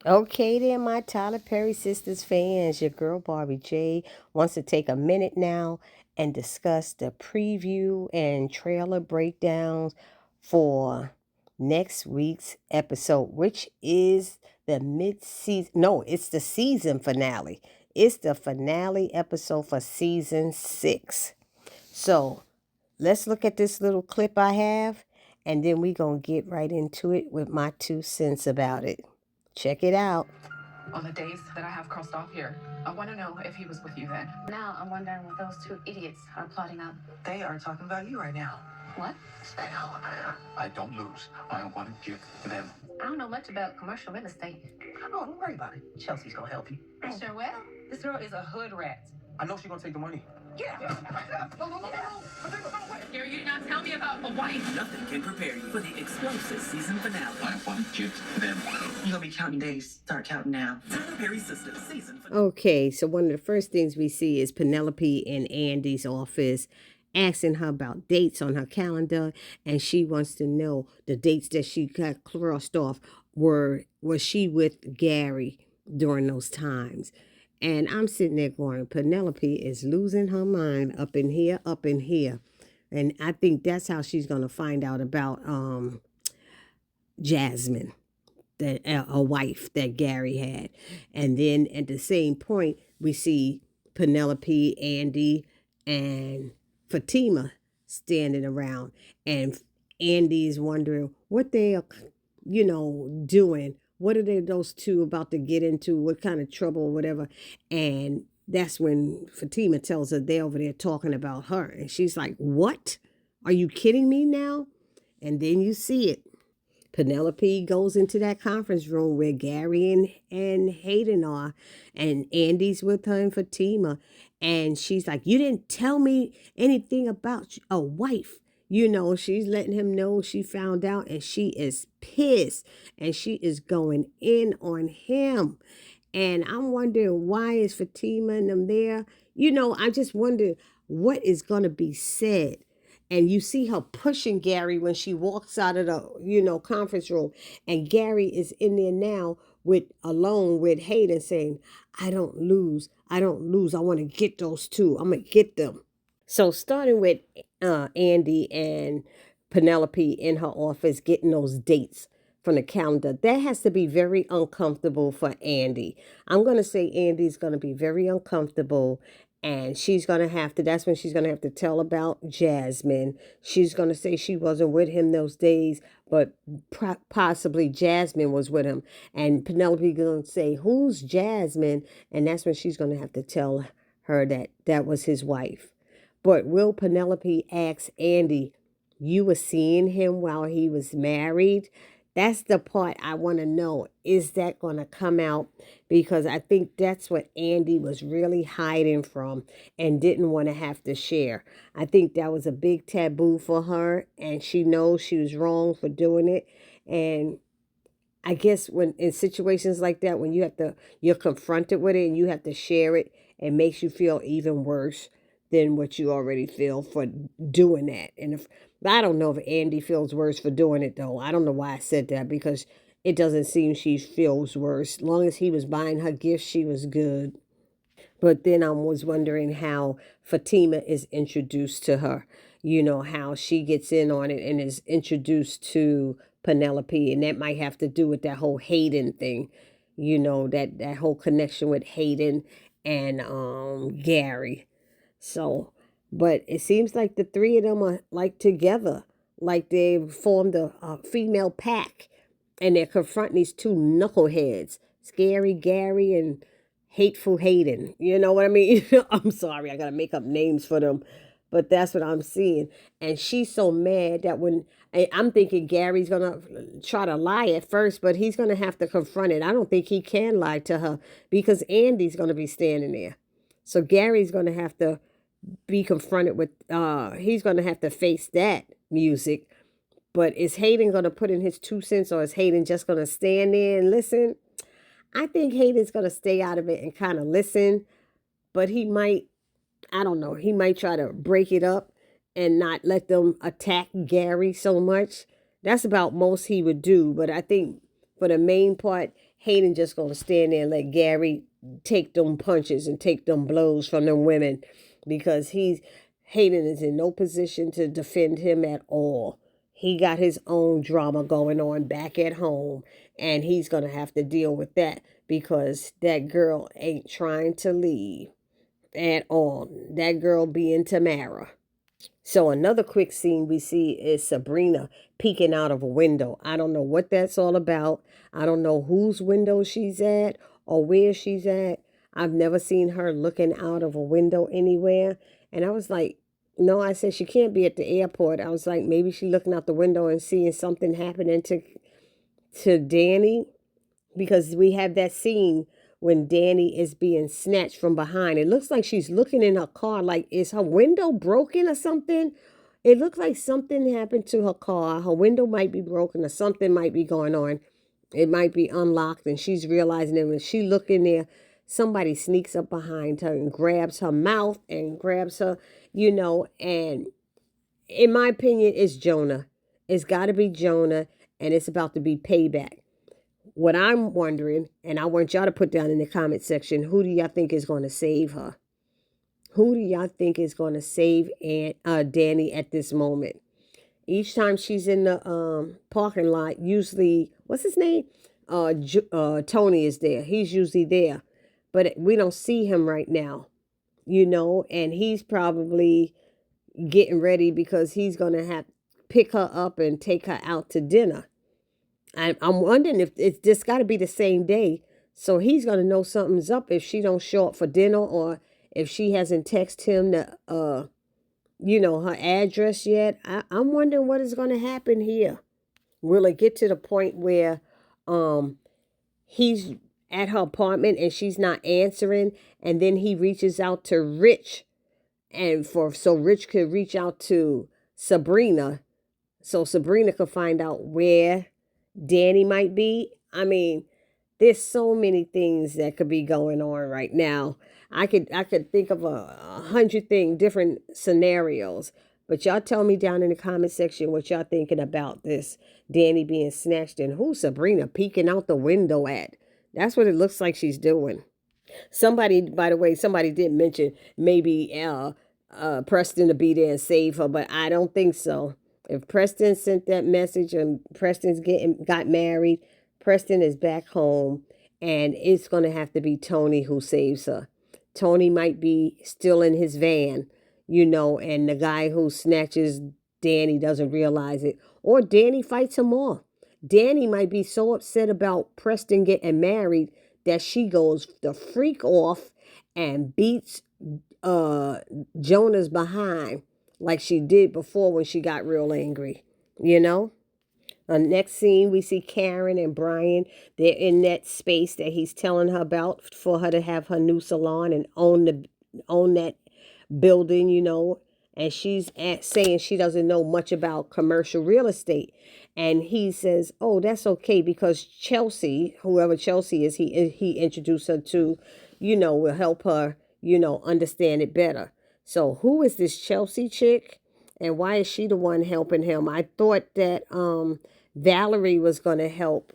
Okay, then, my Tyler Perry Sisters fans, your girl Barbie J wants to take a minute now and discuss the preview and trailer breakdowns for next week's episode, which is the mid-season. No, it's the season finale. It's the finale episode for season 6. So let's look at this little clip I have, and then we're going to get right into it with my 2 cents about it. Check it out. On the days that I have crossed off here, I want to know if he was with you then. Now I'm wondering what those two idiots are plotting up. They are talking about you right now. What? Stay down. I don't lose. I want to give them. I don't know much about commercial real estate. Oh, don't worry about it. Chelsea's gonna help you. I sure will. This girl is a hood rat. I know she's gonna take the money. Yeah. Gary, you did not tell me about a wife. Nothing can prepare you for the explosive season finale. I want to give them. You're gonna be counting days. Start counting now. Tyler Perry Sisters season finale. Okay, so one of the first things we see is Penelope in Andy's office asking her about dates on her calendar, and she wants to know the dates that she got crossed off. Was she with Gary during those times? And I'm sitting there going, Penelope is losing her mind up in here, up in here. And I think that's how she's going to find out about Jasmine, that a wife that Gary had. And then at the same point, we see Penelope, Andy, and Fatima standing around. And Andy is wondering what they are, doing. What are those two about to get into? What kind of trouble or whatever? And that's when Fatima tells her they're over there talking about her. And she's like, what? Are you kidding me now? And then you see it. Penelope goes into that conference room where Gary and Hayden are, and Andy's with her and Fatima. And she's like, you didn't tell me anything about a wife. She's letting him know she found out, and she is pissed, and she is going in on him. And I'm wondering, why is Fatima and them there? I just wonder what is going to be said. And you see her pushing Gary when she walks out of the, conference room. And Gary is in there now alone with Hayden saying, I don't lose. I don't lose. I want to get those two. I'm going to get them. So starting with Andy and Penelope in her office getting those dates from the calendar, that has to be very uncomfortable for Andy. I'm going to say Andy's going to be very uncomfortable, and that's when she's going to have to tell about Jasmine. She's going to say she wasn't with him those days, but possibly Jasmine was with him. And Penelope going to say, who's Jasmine? And that's when she's going to have to tell her that was his wife. But will Penelope ask Andy, you were seeing him while he was married? That's the part I want to know. Is that going to come out? Because I think that's what Andy was really hiding from and didn't want to have to share. I think that was a big taboo for her, and she knows she was wrong for doing it. And I guess when in situations like that, when you're confronted with it and you have to share it, it makes you feel even worse than what you already feel for doing that. And I don't know if Andy feels worse for doing it, though. I don't know why I said that, because it doesn't seem she feels worse. As long as he was buying her gifts, she was good. But then I was wondering how Fatima is introduced to her. How she gets in on it and is introduced to Penelope. And that might have to do with that whole Hayden thing. That whole connection with Hayden and Gary. So, but it seems like the three of them are like together, like they formed a female pack, and they're confronting these two knuckleheads, Scary Gary and Hateful Hayden. You know what I mean? I'm sorry, I gotta make up names for them, but that's what I'm seeing. And she's so mad that I'm thinking Gary's gonna try to lie at first, but he's gonna have to confront it. I don't think he can lie to her because Andy's gonna be standing there. So Gary's gonna have to be confronted with, he's going to have to face that music. But is Hayden going to put in his 2 cents, or is Hayden just going to stand there and listen? I think Hayden's going to stay out of it and kind of listen, but he might, I don't know, he might try to break it up and not let them attack Gary so much. That's about most he would do. But I think for the main part, Hayden just gonna stand there and let Gary take them punches and take them blows from them women, because Hayden is in no position to defend him at all. He got his own drama going on back at home, and he's gonna have to deal with that because that girl ain't trying to leave at all. That girl being Tamara. So another quick scene we see is Sabrina peeking out of a window. I don't know what that's all about. I don't know whose window she's at or where she's at. I've never seen her looking out of a window anywhere. And I was like, no, I said she can't be at the airport. I was like, maybe she's looking out the window and seeing something happening to Danny, because we have that scene when Danny is being snatched from behind. It looks like she's looking in her car, like, is her window broken or something? It looks like something happened to her car. Her window might be broken or something might be going on. It might be unlocked and she's realizing it. When she look in there, somebody sneaks up behind her and grabs her mouth and grabs her, and in my opinion, it's Jonah. It's got to be Jonah, and it's about to be payback. What I'm wondering, and I want y'all to put down in the comment section, who do y'all think is going to save her? Who do y'all think is going to save Danny at this moment? Each time she's in the parking lot, usually, what's his name? Tony is there. He's usually there. But we don't see him right now, and he's probably getting ready because he's going to have pick her up and take her out to dinner. I'm wondering if it's just got to be the same day. So he's going to know something's up if she don't show up for dinner, or if she hasn't texted him her address yet. I'm wondering what is going to happen here. Will it get to the point where he's at her apartment and she's not answering, and then he reaches out to Rich, and so Rich could reach out to Sabrina, so Sabrina could find out where Danny might be? I mean, there's so many things that could be going on right now. I could think of a hundred different scenarios. But y'all tell me down in the comment section what y'all thinking about this Danny being snatched, and who Sabrina peeking out the window at. That's what it looks like she's doing. Somebody, by the way, somebody did mention maybe Preston to be there and save her, but I don't think so. If Preston sent that message and Preston's got married, Preston is back home, and it's going to have to be Tony who saves her. Tony might be still in his van, and the guy who snatches Danny doesn't realize it. Or Danny fights him off. Danny might be so upset about Preston getting married that she goes the freak off and beats Jonah's behind, like she did before when she got real angry, Next scene, we see Karen and Brian. They're in that space that he's telling her about for her to have her new salon and own that building, And she's saying she doesn't know much about commercial real estate. And he says, oh, that's okay, because Chelsea, whoever Chelsea is, he introduced her to, will help her, understand it better. So who is this Chelsea chick? And why is she the one helping him? I thought that Valerie was going to help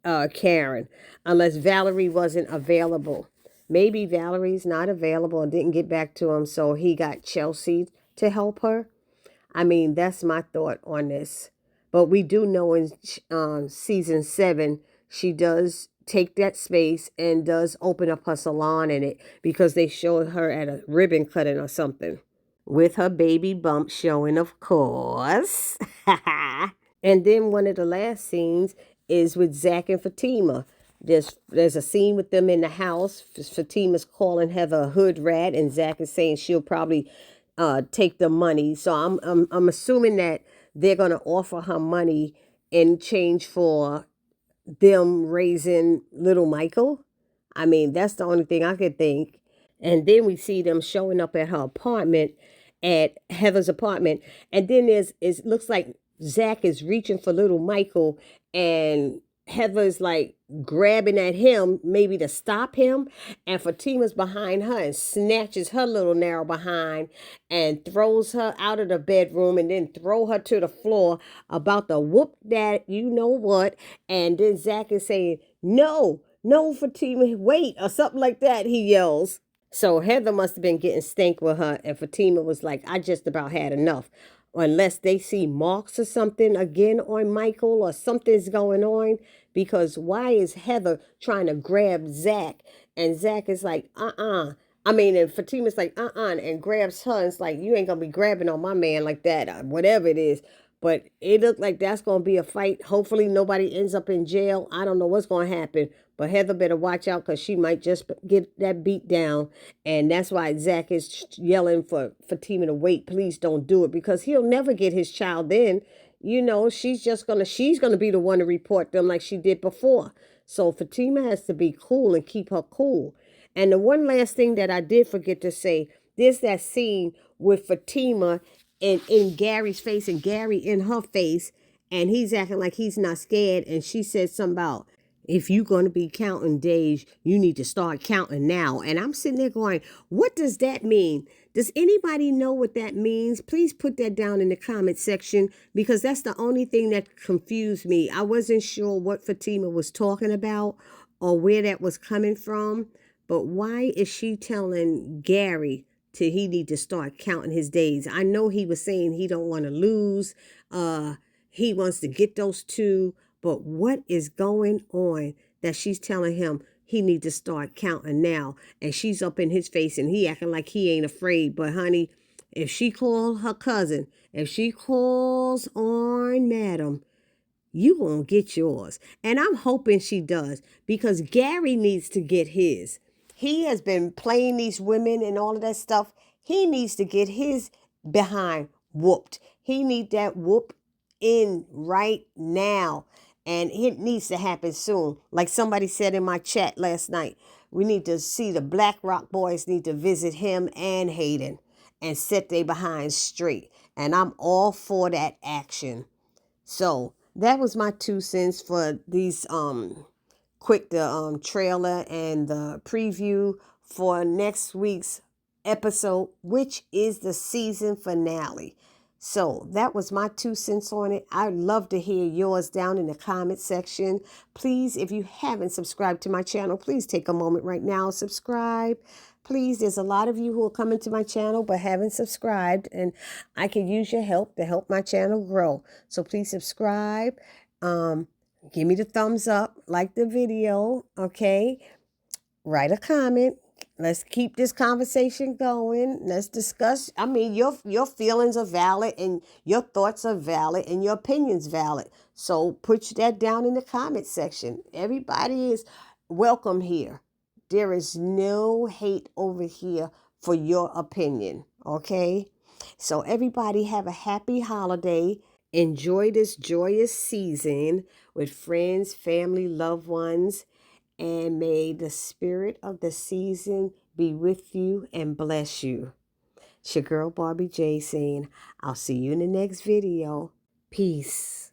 Karen, unless Valerie wasn't available. Maybe Valerie's not available and didn't get back to him, so he got Chelsea to help her. I mean, that's my thought on this. But we do know in season 7, she does take that space and does open up her salon in it, because they showed her at a ribbon cutting or something. With her baby bump showing, of course. And then one of the last scenes is with Zack and Fatima. There's a scene with them in the house. Fatima's calling Heather a hood rat, and Zack is saying she'll probably take the money. So I'm assuming that they're gonna offer her money in change for them raising little Michael. I mean, that's the only thing I could think. And then we see them showing up at her apartment, at Heather's apartment. And then it looks like Zack is reaching for little Michael, and Heather's like grabbing at him, maybe to stop him. And Fatima's behind her and snatches her little narrow behind and throws her out of the bedroom, and then throw her to the floor, about to whoop that, you know what. And then Zack is saying, No, no, Fatima, wait, or something like that, he yells. So Heather must have been getting stank with her, and Fatima was like, I just about had enough. Unless they see marks or something again on Michael or something's going on. Because why is Heather trying to grab Zack? And Zack is like, I mean, and Fatima's like, and grabs her. And it's like, you ain't going to be grabbing on my man like that, or whatever it is. But it looked like that's going to be a fight. Hopefully nobody ends up in jail. I don't know what's going to happen. But Heather better watch out because she might just get that beat down. And that's why Zack is yelling for Fatima to wait. Please don't do it, because he'll never get his child then. You know, she's gonna be the one to report them like she did before. So Fatima has to be cool and keep her cool. And the one last thing that I did forget to say, there's that scene with Fatima and in Gary's face and Gary in her face, and he's acting like he's not scared. And she said something about, if you're going to be counting days, you need to start counting now. And I'm sitting there going, what does that mean? Does anybody know what that means? Please put that down in the comment section, because that's the only thing that confused me. I wasn't sure what Fatima was talking about or where that was coming from. But why is she telling Gary he need to start counting his days? I know he was saying he don't want to lose. He wants to get those two. But what is going on that she's telling him he need to start counting now? And she's up in his face and he acting like he ain't afraid. But honey, if she calls her cousin, if she calls on Madam, you gonna get yours. And I'm hoping she does, because Gary needs to get his. He has been playing these women and all of that stuff. He needs to get his behind whooped. He need that whoop in right now. And it needs to happen soon. Like somebody said in my chat last night, we need to see the Black Rock boys need to visit him and Hayden and set their behind straight. And I'm all for that action. So that was my 2 cents for these the trailer and the preview for next week's episode, which is the season finale. So that was my 2 cents on it. I'd love to hear yours down in the comment section. Please, if you haven't subscribed to my channel, please take a moment right now, subscribe. Please, there's a lot of you who are coming to my channel but haven't subscribed, and I can use your help to help my channel grow. So please subscribe. Give me the thumbs up, like the video, okay? Write a comment. Let's keep this conversation going. Let's discuss. I mean, your feelings are valid and your thoughts are valid and your opinions valid. So put that down in the comment section. Everybody is welcome here. There is no hate over here for your opinion, okay? So everybody have a happy holiday. Enjoy this joyous season with friends, family, loved ones. And may the spirit of the season be with you and bless you. It's your girl Barbie J saying, I'll see you in the next video. Peace.